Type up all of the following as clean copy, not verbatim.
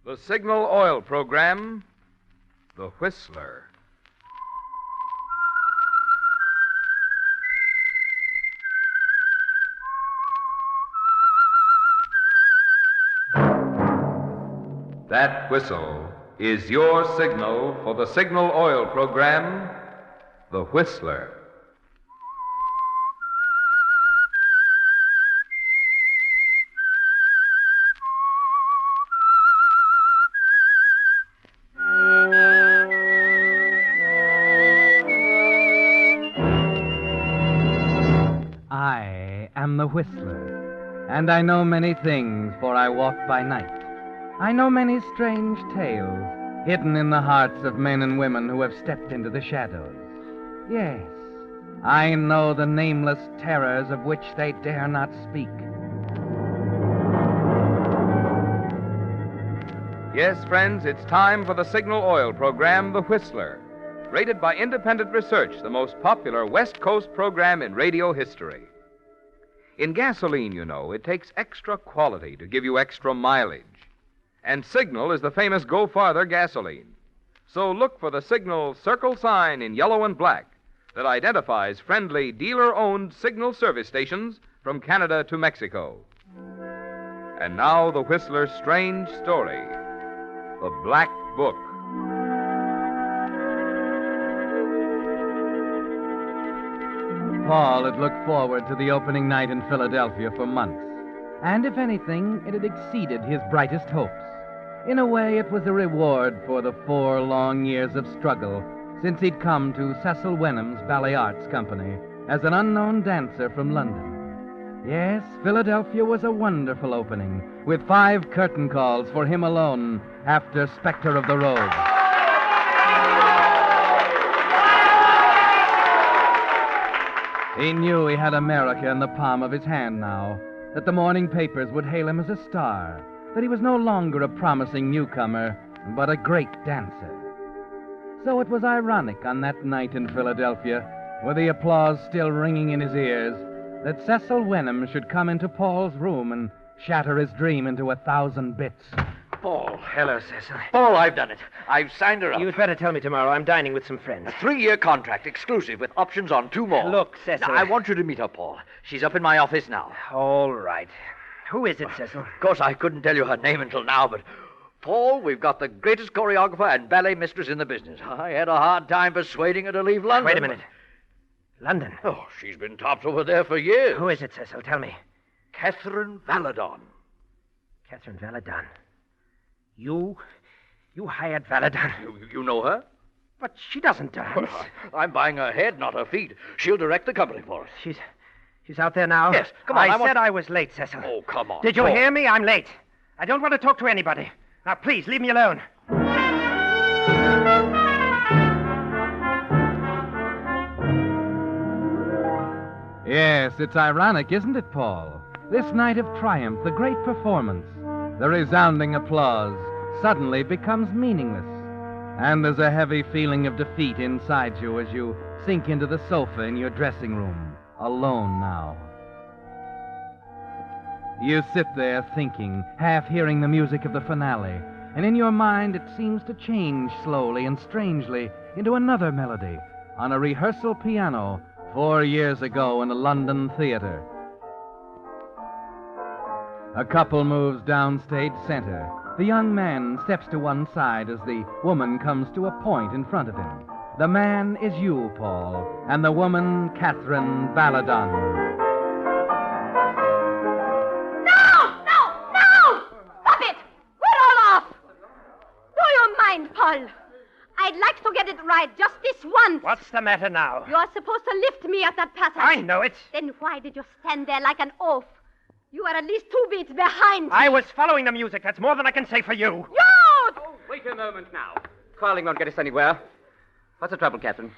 The Signal Oil Program, The Whistler. That whistle is your signal for the Signal Oil Program, The Whistler. I am the Whistler, and I know many things, for I walk by night. I know many strange tales hidden in the hearts of men and women who have stepped into the shadows. Yes, I know the nameless terrors of which they dare not speak. Yes, friends, it's time for the Signal Oil Program, The Whistler. Rated by independent research, the most popular West Coast program in radio history. In gasoline, you know, it takes extra quality to give you extra mileage. And Signal is the famous Go Farther gasoline. So look for the Signal circle sign in yellow and black that identifies friendly dealer-owned Signal service stations from Canada to Mexico. And now the Whistler's strange story, The Black Book. Paul had looked forward to the opening night in Philadelphia for months, and if anything, it had exceeded his brightest hopes. In a way, it was a reward for the 4 long years of struggle since he'd come to Cecil Wenham's Ballet Arts Company as an unknown dancer from London. Yes, Philadelphia was a wonderful opening, with 5 curtain calls for him alone after Spectre of the Road. He knew he had America in the palm of his hand now, that the morning papers would hail him as a star, that he was no longer a promising newcomer, but a great dancer. So it was ironic on that night in Philadelphia, with the applause still ringing in his ears, that Cecil Wenham should come into Paul's room and shatter his dream into 1,000 bits. Paul. Hello, Cecil. Paul, I've done it. I've signed her up. You'd better tell me tomorrow. I'm dining with some friends. A 3-year contract, exclusive, with options on 2 more. Look, Cecil. Now, I want you to meet her, Paul. She's up in my office now. All right. Who is it, Cecil? Of course, I couldn't tell you her name until now, but... Paul, we've got the greatest choreographer and ballet mistress in the business. I had a hard time persuading her to leave London. Wait a minute. London? Oh, she's been tops over there for years. Who is it, Cecil? Tell me. Catherine Valadon. Catherine Valadon. You hired Valadon? You know her? But she doesn't dance. Well, I'm buying her head, not her feet. She'll direct the company for us. She's out there now? Yes, come on. I said I was late, Cecil. Oh, come on. Did you Paul. hear me? I'm late. I don't want to talk to anybody. Now, please, leave me alone. Yes, it's ironic, isn't it, Paul? This night of triumph, the great performance, the resounding applause, suddenly becomes meaningless. And there's a heavy feeling of defeat inside you as you sink into the sofa in your dressing room, alone now. You sit there thinking, half hearing the music of the finale, and in your mind it seems to change slowly and strangely into another melody on a rehearsal piano 4 years ago in a London theater. A couple moves downstage center. The young man steps to one side as the woman comes to a point in front of him. The man is you, Paul, and the woman, Catherine Valadon. No! Stop it! We're all off! Do you mind, Paul? I'd like to get it right just this once. What's the matter now? You're supposed to lift me at that passage. I know it. Then why did you stand there like an oaf? You were at least 2 beats behind me. I was following the music. That's more than I can say for you. You! Oh, wait a moment now. Quarreling won't get us anywhere. What's the trouble, Catherine?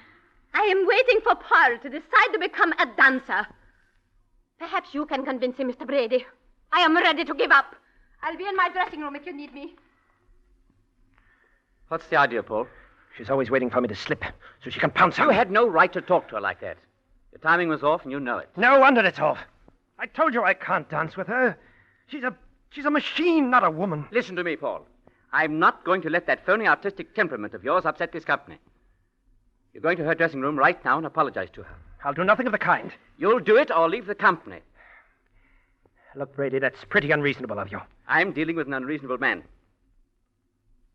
I am waiting for Paul to decide to become a dancer. Perhaps you can convince him, Mr. Brady. I am ready to give up. I'll be in my dressing room if you need me. What's the idea, Paul? She's always waiting for me to slip so she can pounce on You me. had no right to talk to her like that. Your timing was off, and you know it. No wonder it's off. I told you I can't dance with her. She's a machine, not a woman. Listen to me, Paul. I'm not going to let that phony artistic temperament of yours upset this company. You're going to her dressing room right now and apologize to her. I'll do nothing of the kind. You'll do it or leave the company. Look, Brady, that's pretty unreasonable of you. I'm dealing with an unreasonable man.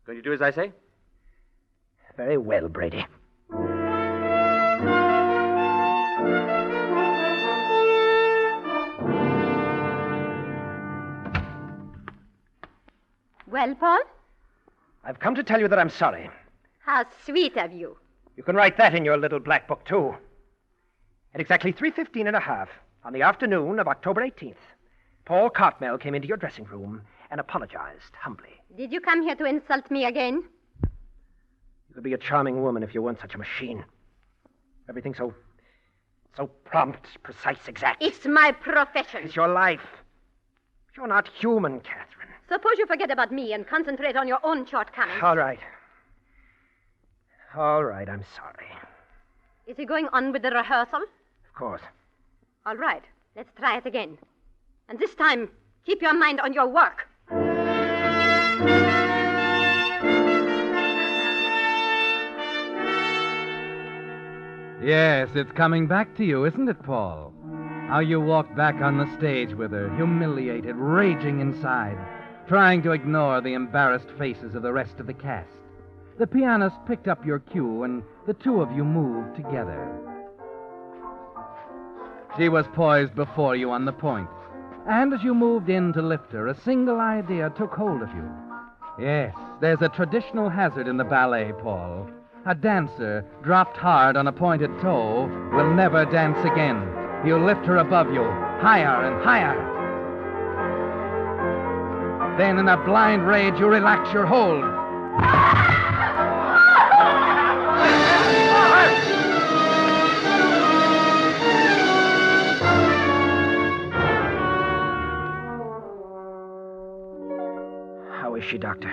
Going to do as I say? Very well, Brady. Well, Paul? I've come to tell you that I'm sorry. How sweet of you. You can write that in your little black book, too. At exactly 3:15 on the afternoon of October 18th, Paul Cartmel came into your dressing room and apologized humbly. Did you come here to insult me again? You could be a charming woman if you weren't such a machine. Everything so prompt, precise, exact. It's my profession. It's your life. You're not human, Catherine. Suppose you forget about me and concentrate on your own shortcomings. All right. All right, I'm sorry. Is he going on with the rehearsal? Of course. All right, let's try it again. And this time, keep your mind on your work. Yes, it's coming back to you, isn't it, Paul? How you walked back on the stage with her, humiliated, raging inside, trying to ignore the embarrassed faces of the rest of the cast. The pianist picked up your cue, and the two of you moved together. She was poised before you on the point, and as you moved in to lift her, a single idea took hold of you. Yes, there's a traditional hazard in the ballet, Paul. A dancer, dropped hard on a pointed toe, will never dance again. You lift her above you, higher and higher. Then, in a blind rage, you relax your hold. How is she, Doctor?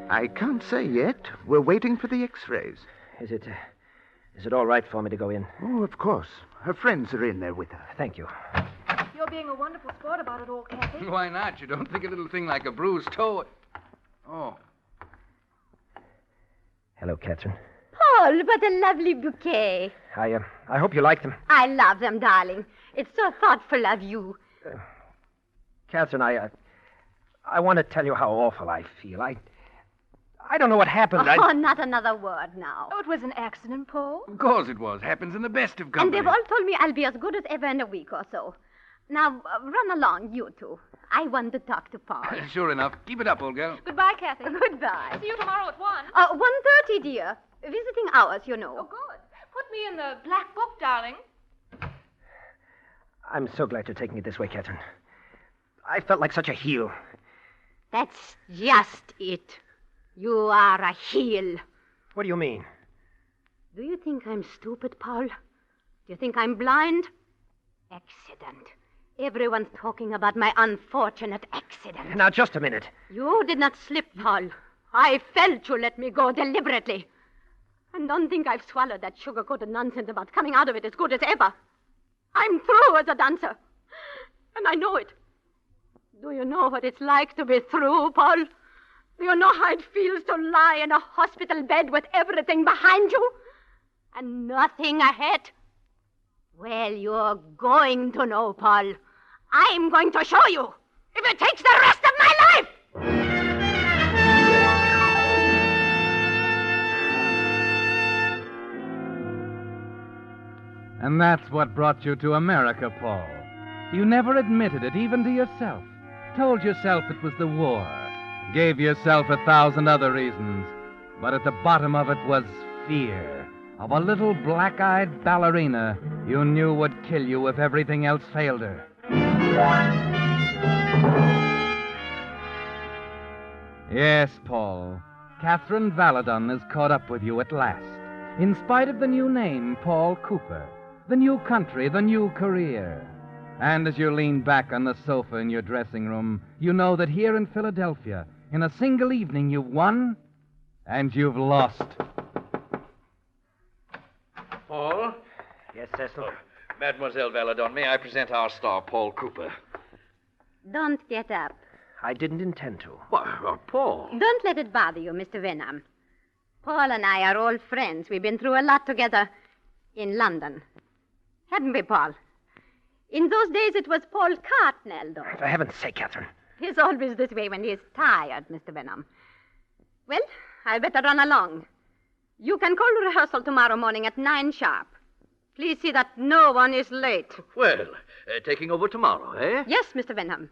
I can't say yet. We're waiting for the x-rays. Is it all right for me to go in? Oh, of course. Her friends are in there with her. Thank you. You're being a wonderful sport about it all, Kathy. Why not? You don't think a little thing like a bruised toe... Oh. Hello, Catherine. Paul, what a lovely bouquet. I hope you like them. I love them, darling. It's so thoughtful of you. Catherine, I want to tell you how awful I feel. I don't know what happened. Oh, not another word now. Oh, it was an accident, Paul. Of course it was. Happens in the best of And company. they've all told me I'll be as good as ever in a week or so. Now, run along, you two. I want to talk to Paul. Sure enough. Keep it up, old girl. Goodbye, Kathy. Goodbye. See you tomorrow at 1. 1:30, dear. Visiting hours, you know. Oh, good. Put me in the black book, darling. I'm so glad you're taking it this way, Catherine. I felt like such a heel. That's just it. You are a heel. What do you mean? Do you think I'm stupid, Paul? Do you think I'm blind? Accident. Everyone's talking about my unfortunate accident. Now, just a minute. You did not slip, Paul. I felt you let me go deliberately. And don't think I've swallowed that sugar-coated nonsense about coming out of it as good as ever. I'm through as a dancer. And I know it. Do you know what it's like to be through, Paul? Do you know how it feels to lie in a hospital bed with everything behind you and nothing ahead? Well, you're going to know, Paul. I'm going to show you, if it takes the rest of my life! And that's what brought you to America, Paul. You never admitted it, even to yourself. Told yourself it was the war. Gave yourself 1,000 other reasons. But at the bottom of it was fear of a little black-eyed ballerina you knew would kill you if everything else failed her. Yes, Paul. Catherine Valadon has caught up with you at last. In spite of the new name, Paul Cooper. The new country, the new career. And as you lean back on the sofa in your dressing room, you know that here in Philadelphia, in a single evening, you've won and you've lost. Paul? Yes, Cecil? Mademoiselle Valadon, may I present our star, Paul Cooper? Don't get up. I didn't intend to. Why, Paul. Don't let it bother you, Mr. Wenham. Paul and I are old friends. We've been through a lot together in London. Haven't we, Paul? In those days, it was Paul Cartnell, though. For heaven's sake, Catherine. He's always this way when he's tired, Mr. Wenham. Well, I'd better run along. You can call rehearsal tomorrow morning at 9 sharp. Please see that no one is late. Well, taking over tomorrow, eh? Yes, Mr. Wenham.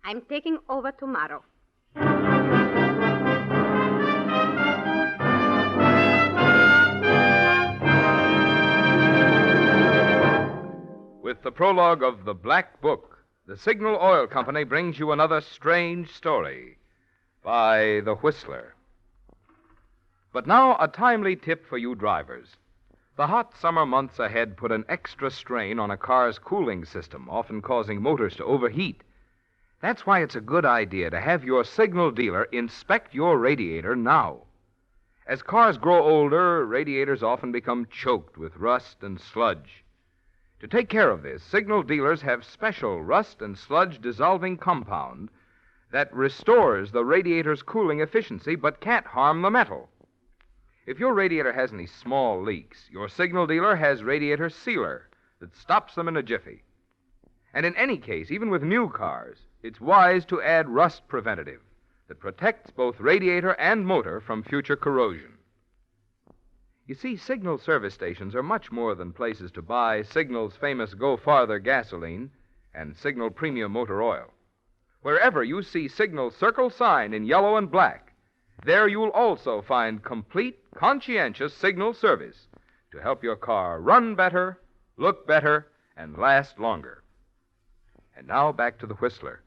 I'm taking over tomorrow. With the prologue of The Black Book, the Signal Oil Company brings you another strange story by The Whistler. But now, a timely tip for you drivers. The hot summer months ahead put an extra strain on a car's cooling system, often causing motors to overheat. That's why it's a good idea to have your Signal dealer inspect your radiator now. As cars grow older, radiators often become choked with rust and sludge. To take care of this, Signal dealers have special rust and sludge dissolving compound that restores the radiator's cooling efficiency but can't harm the metal. If your radiator has any small leaks, your Signal dealer has radiator sealer that stops them in a jiffy. And in any case, even with new cars, it's wise to add rust preventative that protects both radiator and motor from future corrosion. You see, Signal service stations are much more than places to buy Signal's famous Go Farther gasoline and Signal Premium Motor Oil. Wherever you see Signal's circle sign in yellow and black, there you'll also find complete, conscientious Signal service to help your car run better, look better, and last longer. And now back to the Whistler.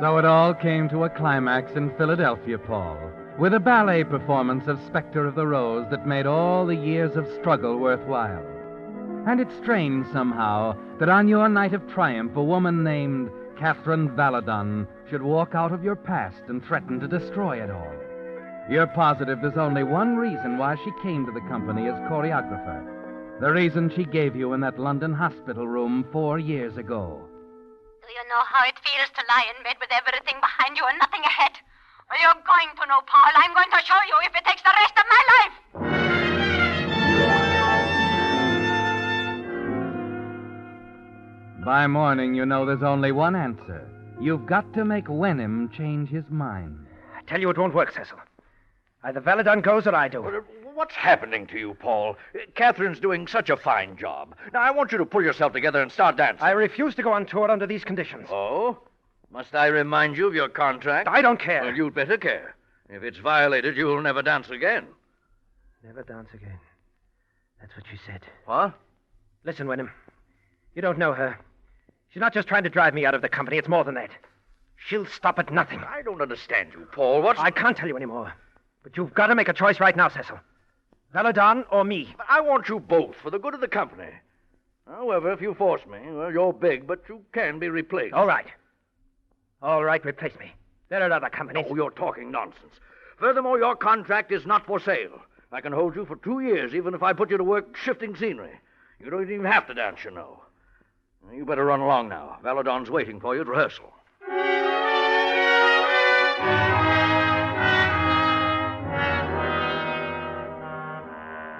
So it all came to a climax in Philadelphia, Paul, with a ballet performance of Spectre of the Rose that made all the years of struggle worthwhile. And it's strange somehow that on your night of triumph, a woman named Catherine Valadon should walk out of your past and threaten to destroy it all. You're positive there's only one reason why she came to the company as choreographer. The reason she gave you in that London hospital room 4 years ago. Do you know how it feels to lie in bed with everything behind you and nothing ahead? Well, you're going to know, Paul. I'm going to show you if it takes the rest of my life. By morning, you know there's only one answer. You've got to make Wenham change his mind. I tell you it won't work, Cecil. Either Valadon goes or I do. What's happening to you, Paul? Catherine's doing such a fine job. Now, I want you to pull yourself together and start dancing. I refuse to go on tour under these conditions. Oh? Must I remind you of your contract? I don't care. Well, you'd better care. If it's violated, you'll never dance again. Never dance again. That's what she said. What? Listen, Wenham. You don't know her. She's not just trying to drive me out of the company. It's more than that. She'll stop at nothing. I don't understand you, Paul. I can't tell you anymore. But you've got to make a choice right now, Cecil. Valadon or me. But I want you both for the good of the company. However, if you force me, well, you're big, but you can be replaced. All right. All right, replace me. There are other companies. Oh, you're talking nonsense. Furthermore, your contract is not for sale. I can hold you for 2 years, even if I put you to work shifting scenery. You don't even have to dance, you know. You better run along now. Valadon's waiting for you at rehearsal.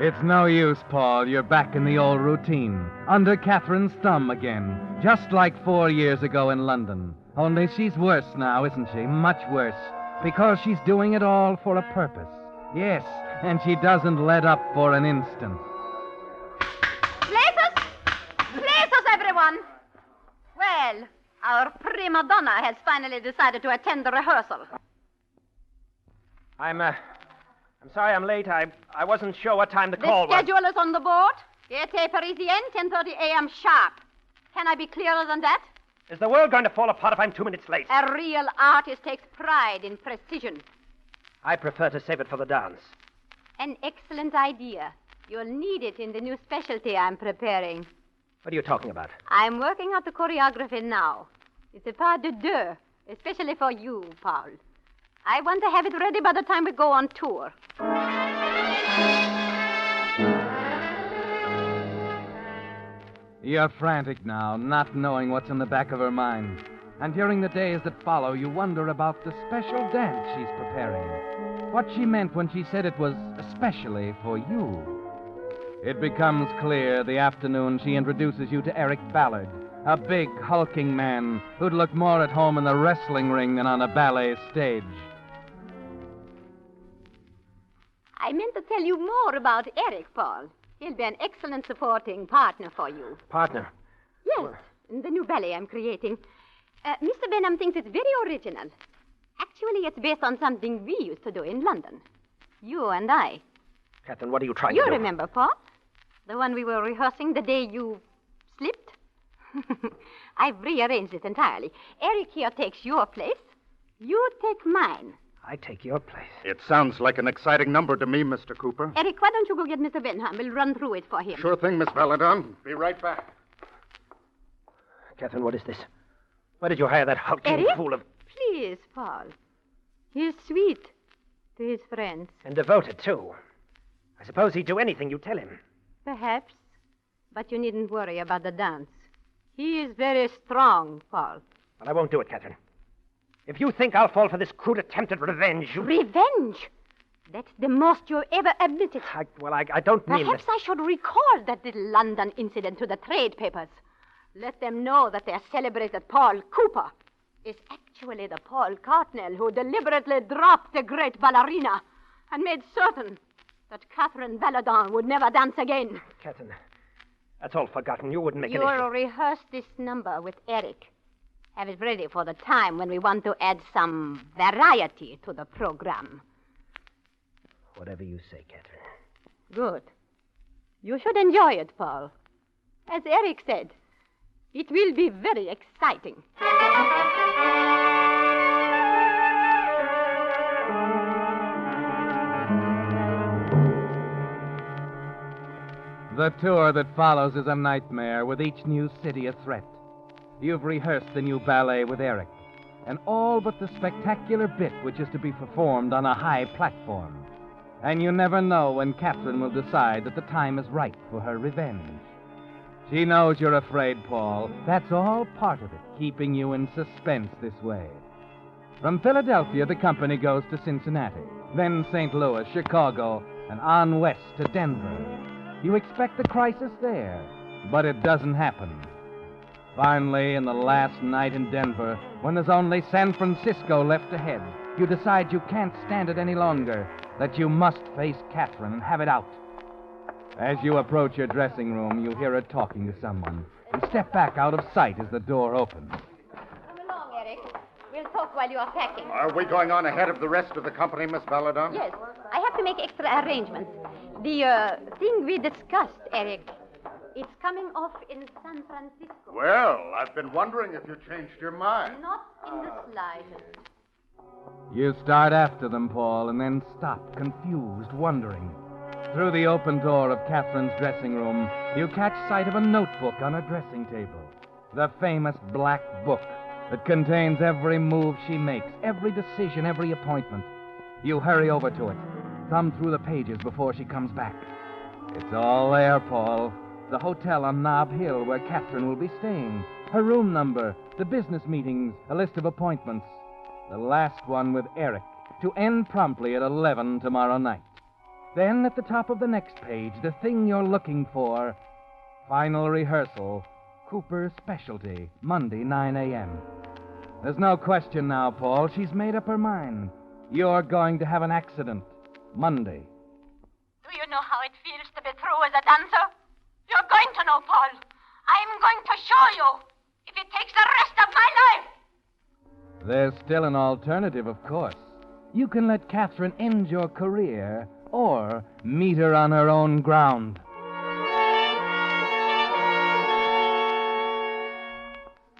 It's no use, Paul. You're back in the old routine. Under Catherine's thumb again. Just like 4 years ago in London. Only she's worse now, isn't she? Much worse. Because she's doing it all for a purpose. Yes, and she doesn't let up for an instant. Places! Places, everyone! Well, our prima donna has finally decided to attend the rehearsal. I'm sorry I'm late. I wasn't sure what time the call was. The schedule is on the board. Theatre Parisien, 10:30 a.m. sharp. Can I be clearer than that? Is the world going to fall apart if I'm 2 minutes late? A real artist takes pride in precision. I prefer to save it for the dance. An excellent idea. You'll need it in the new specialty I'm preparing. What are you talking about? I'm working out the choreography now. It's a pas de deux, especially for you, Paul. I want to have it ready by the time we go on tour. You're frantic now, not knowing what's in the back of her mind. And during the days that follow, you wonder about the special dance she's preparing. What she meant when she said it was especially for you. It becomes clear the afternoon she introduces you to Eric Ballard, a big, hulking man who'd look more at home in the wrestling ring than on a ballet stage. I meant to tell you more about Eric, Paul. He'll be an excellent supporting partner for you. Partner? Yes, in the new ballet I'm creating. Mr. Benham thinks it's very original. Actually, it's based on something we used to do in London. You and I. Catherine, what are you trying You to do? remember, Paul? The one we were rehearsing the day you slipped? I've rearranged it entirely. Eric here takes your place. You take mine. I take your place. It sounds like an exciting number to me, Mr. Cooper. Eric, why don't you go get Mr. Benham? We'll run through it for him. Sure thing, Miss Belladon. Be right back. Catherine, what is this? Where did you hire that hulking Eric? fool of... Please, Paul. He's sweet to his friends. And devoted, too. I suppose he'd do anything you tell him. Perhaps. But you needn't worry about the dance. He is very strong, Paul. But I won't do it, Catherine. If you think I'll fall for this crude attempt at revenge, you... Revenge? That's the most you ever admitted. I don't mean Perhaps I should recall that little London incident to the trade papers. Let them know that their celebrated Paul Cooper is actually the Paul Cartnell who deliberately dropped the great ballerina and made certain that Catherine Belladon would never dance again. Catherine, that's all forgotten. You wouldn't make any... You'll rehearse this number with Eric. Have it ready for the time when we want to add some variety to the program. Whatever you say, Catherine. Good. You should enjoy it, Paul. As Eric said, it will be very exciting. The tour that follows is a nightmare, with each new city a threat. You've rehearsed the new ballet with Eric, and all but the spectacular bit which is to be performed on a high platform. And you never know when Catherine will decide that the time is right for her revenge. She knows you're afraid, Paul. That's all part of it, keeping you in suspense this way. From Philadelphia, the company goes to Cincinnati, then St. Louis, Chicago, and on west to Denver. You expect a crisis there, but it doesn't happen. Finally, in the last night in Denver, when there's only San Francisco left ahead, you decide you can't stand it any longer, that you must face Catherine and have it out. As you approach your dressing room, you hear her talking to someone, and step back out of sight as the door opens. Come along, Eric. We'll talk while you are packing. Are we going on ahead of the rest of the company, Miss Belladon? Yes. I have to make extra arrangements. The thing we discussed, Eric, it's coming off in San Francisco. Well, I've been wondering if you changed your mind. Not in the slightest. You start after them, Paul, and then stop, confused, wondering. Through the open door of Catherine's dressing room, you catch sight of a notebook on her dressing table. The famous black book that contains every move she makes, every decision, every appointment. You hurry over to it, thumb through the pages before she comes back. It's all there, Paul. The hotel on Nob Hill where Catherine will be staying, her room number, the business meetings, a list of appointments. The last one with Eric, to end promptly at 11 tomorrow night. Then, at the top of the next page, the thing you're looking for, final rehearsal, Cooper's Specialty, Monday, 9 a.m. There's no question now, Paul. She's made up her mind. You're going to have an accident, Monday. Do you know how it feels to be through as a dancer? You're going to know, Paul. I'm going to show you, if it takes the rest of my life. There's still an alternative, of course. You can let Catherine end your career, or meet her on her own ground.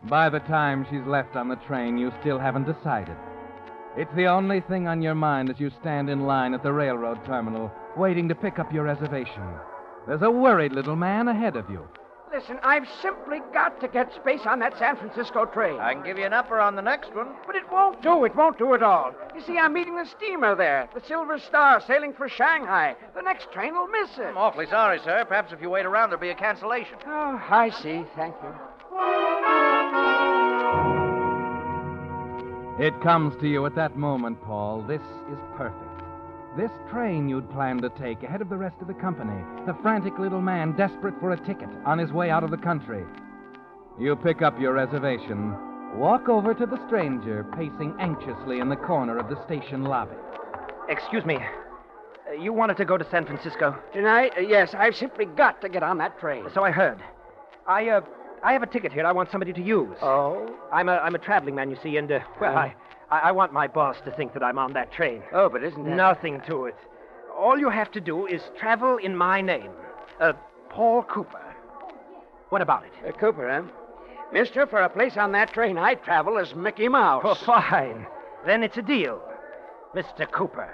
By the time she's left on the train, you still haven't decided. It's the only thing on your mind as you stand in line at the railroad terminal, waiting to pick up your reservation. There's a worried little man ahead of you, Listen, I've simply got to get space on that San Francisco train. I can give you an upper on the next one. But it won't do. It won't do at all. You see, I'm meeting the steamer there, the Silver Star, sailing for Shanghai. The next train will miss it. I'm awfully sorry, sir. Perhaps if you wait around, there'll be a cancellation. Oh, I see. Thank you. It comes to you at that moment, Paul. This is perfect. This train you'd planned to take ahead of the rest of the company. The frantic little man desperate for a ticket on his way out of the country. You pick up your reservation, walk over to the stranger pacing anxiously in the corner of the station lobby. Excuse me. You wanted to go to San Francisco? Tonight? Yes, I've simply got to get on that train. So I heard. I have a ticket here I want somebody to use. Oh? I'm a traveling man, you see, and, I want my boss to think that I'm on that train. Oh, but isn't that... Nothing to it. All you have to do is travel in my name. Paul Cooper. What about it? Cooper, huh? Mister, for a place on that train, I travel as Mickey Mouse. Oh, fine. Then it's a deal. Mr. Cooper.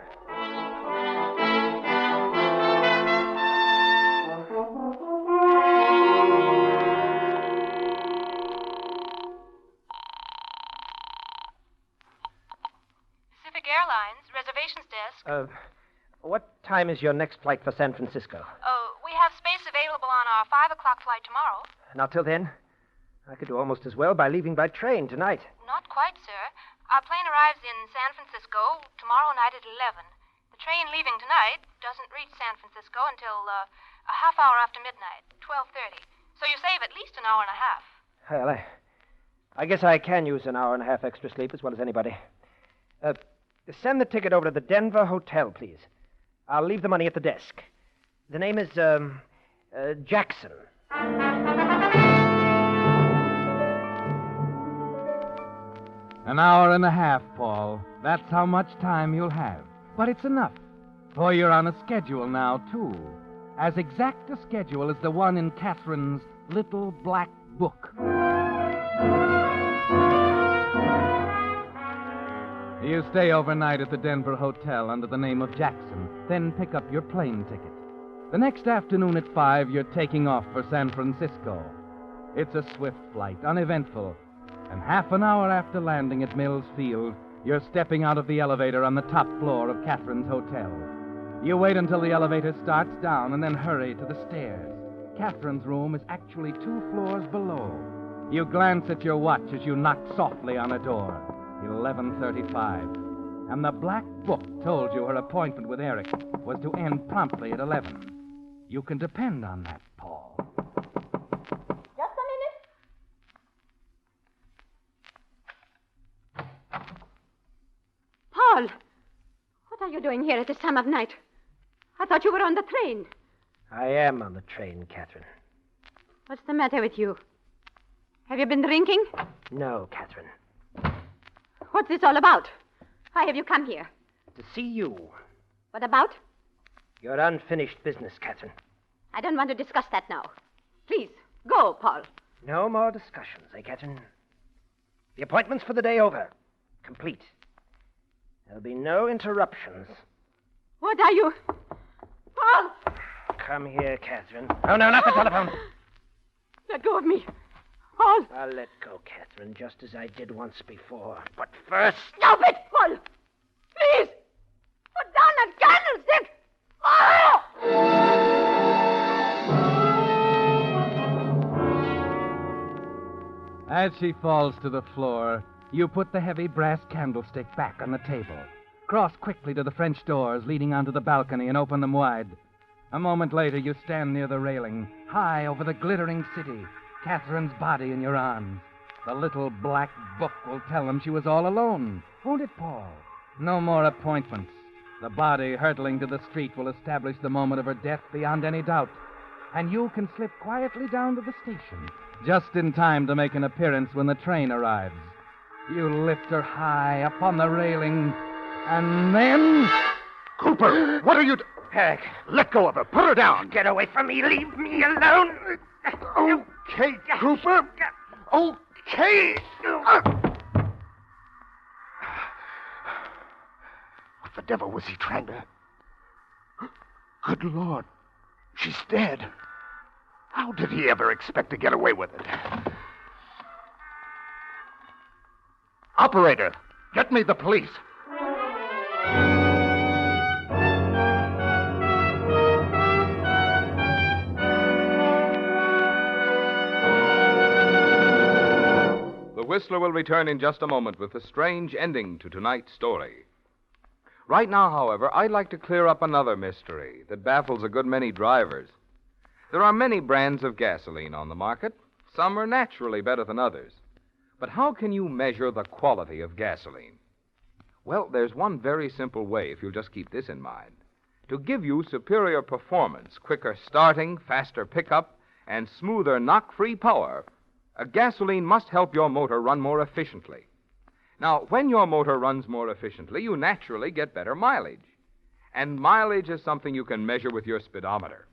Airlines, reservations desk. What time is your next flight for San Francisco? Oh, we have space available on our 5 o'clock flight tomorrow. Not till then? I could do almost as well by leaving by train tonight. Not quite, sir. Our plane arrives in San Francisco tomorrow night at 11. The train leaving tonight doesn't reach San Francisco until a half hour after midnight, 12:30. So you save at least an hour and a half. Well, I guess I can use an hour and a half extra sleep as well as anybody. Send the ticket over to the Denver Hotel, please. I'll leave the money at the desk. The name is, Jackson. An hour and a half, Paul. That's how much time you'll have. But it's enough. For you're on a schedule now, too. As exact a schedule as the one in Catherine's little black book. You stay overnight at the Denver Hotel under the name of Jackson, then pick up your plane ticket. The next afternoon at 5, you're taking off for San Francisco. It's a swift flight, uneventful. And half an hour after landing at Mills Field, you're stepping out of the elevator on the top floor of Catherine's hotel. You wait until the elevator starts down and then hurry to the stairs. Catherine's room is actually 2 floors below. You glance at your watch as you knock softly on a door. 11:35. And the black book told you her appointment with Eric was to end promptly at 11. You can depend on that, Paul. Just a minute. Paul, what are you doing here at this time of night? I thought you were on the train. I am on the train, Catherine. What's the matter with you? Have you been drinking? No, Catherine. What's this all about? Why have you come here? To see you. What about? Your unfinished business, Catherine. I don't want to discuss that now. Please, go, Paul. No more discussions, Catherine? The appointment's for the day over. Complete. There'll be no interruptions. What are you... Paul! Come here, Catherine. Oh, no, not the telephone. Let go of me. Paul! I'll let go, Catherine, just as I did once before. But first... Stop it, Paul! Please! Put down that candlestick! Paul! As she falls to the floor, you put the heavy brass candlestick back on the table. Cross quickly to the French doors leading onto the balcony and open them wide. A moment later, you stand near the railing, high over the glittering city, Catherine's body in your arms. The little black book will tell them she was all alone. Won't it, Paul? No more appointments. The body hurtling to the street will establish the moment of her death beyond any doubt. And you can slip quietly down to the station, just in time to make an appearance when the train arrives. You lift her high up on the railing, and then... Cooper, what are you... Eric. Let go of her. Put her down. Get away from me. Leave me alone. Okay, Cooper. Okay. What the devil was he trying to... Good Lord. She's dead. How did he ever expect to get away with it? Operator, get me the police. The Whistler will return in just a moment with a strange ending to tonight's story. Right now, however, I'd like to clear up another mystery that baffles a good many drivers. There are many brands of gasoline on the market. Some are naturally better than others. But how can you measure the quality of gasoline? Well, there's one very simple way, if you'll just keep this in mind. To give you superior performance, quicker starting, faster pickup, and smoother knock-free power, a gasoline must help your motor run more efficiently. Now, when your motor runs more efficiently, you naturally get better mileage. And mileage is something you can measure with your speedometer.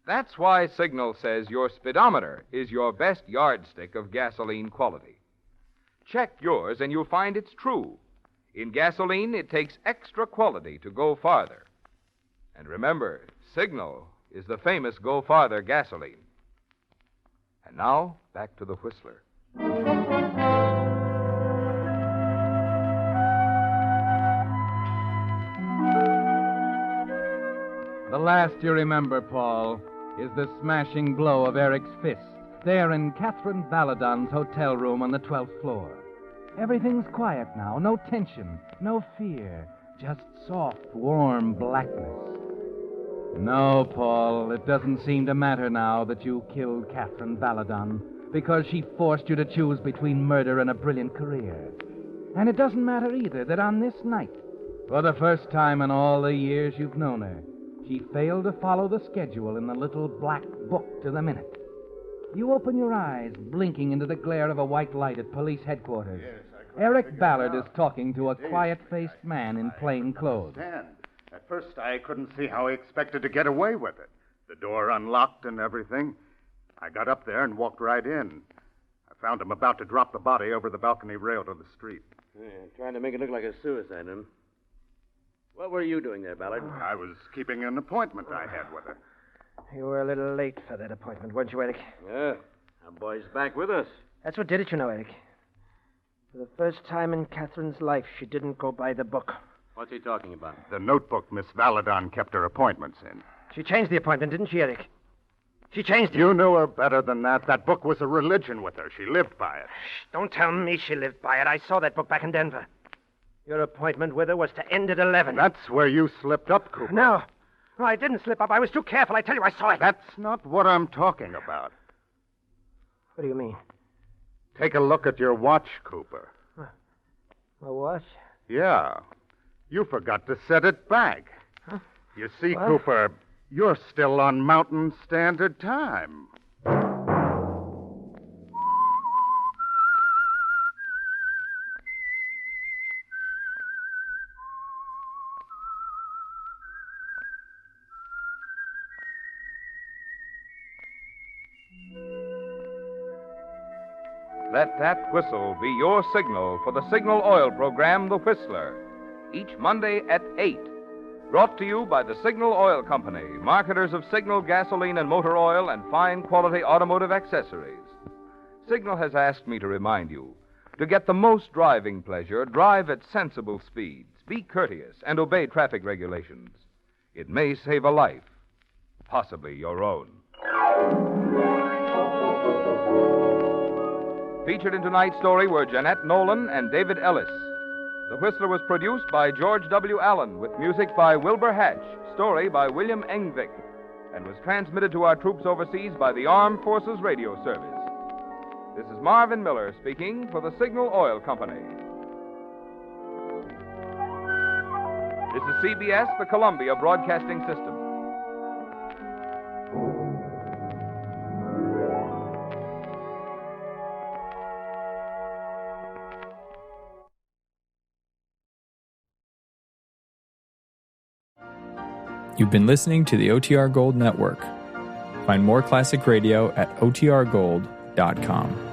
That's why Signal says your speedometer is your best yardstick of gasoline quality. Check yours and you'll find it's true. In gasoline, it takes extra quality to go farther. And remember, Signal is the famous Go Farther gasoline. And now, back to the Whistler. The last you remember, Paul, is the smashing blow of Eric's fist there in Catherine Baladon's hotel room on the 12th floor. Everything's quiet now. No tension, no fear. Just soft, warm blackness. No, Paul, it doesn't seem to matter now that you killed Catherine Baladon because she forced you to choose between murder and a brilliant career. And it doesn't matter either that on this night, for the first time in all the years you've known her, she failed to follow the schedule in the little black book to the minute. You open your eyes, blinking into the glare of a white light at police headquarters. Eric Ballard is talking to a quiet-faced man in plain clothes. At first, I couldn't see how he expected to get away with it. The door unlocked and everything. I got up there and walked right in. I found him about to drop the body over the balcony rail to the street. Yeah, trying to make it look like a suicide, huh? What were you doing there, Ballard? I was keeping an appointment I had with her. You were a little late for that appointment, weren't you, Eric? Yeah. Our boy's back with us. That's what did it, you know, Eric. For the first time in Catherine's life, she didn't go by the book. What's he talking about? The notebook Miss Valadon kept her appointments in. She changed the appointment, didn't she, Eric? She changed it. You knew her better than that. That book was a religion with her. She lived by it. Shh, don't tell me she lived by it. I saw that book back in Denver. Your appointment with her was to end at 11. That's where you slipped up, Cooper. No, I didn't slip up. I was too careful. I tell you, I saw it. That's not what I'm talking about. What do you mean? Take a look at your watch, Cooper. My watch? Yeah. You forgot to set it back. Huh? You see, What? Cooper, you're still on Mountain Standard Time. Let that whistle be your signal for the Signal Oil program, The Whistler, each Monday at 8. Brought to you by the Signal Oil Company, marketers of Signal gasoline and motor oil and fine quality automotive accessories. Signal has asked me to remind you, to get the most driving pleasure, drive at sensible speeds, be courteous, and obey traffic regulations. It may save a life, possibly your own. Featured in tonight's story were Jeanette Nolan and David Ellis. The Whistler was produced by George W. Allen with music by Wilbur Hatch, story by William Engvik, and was transmitted to our troops overseas by the Armed Forces Radio Service. This is Marvin Miller speaking for the Signal Oil Company. This is CBS, the Columbia Broadcasting System. You've been listening to the OTR Gold Network. Find more classic radio at otrgold.com.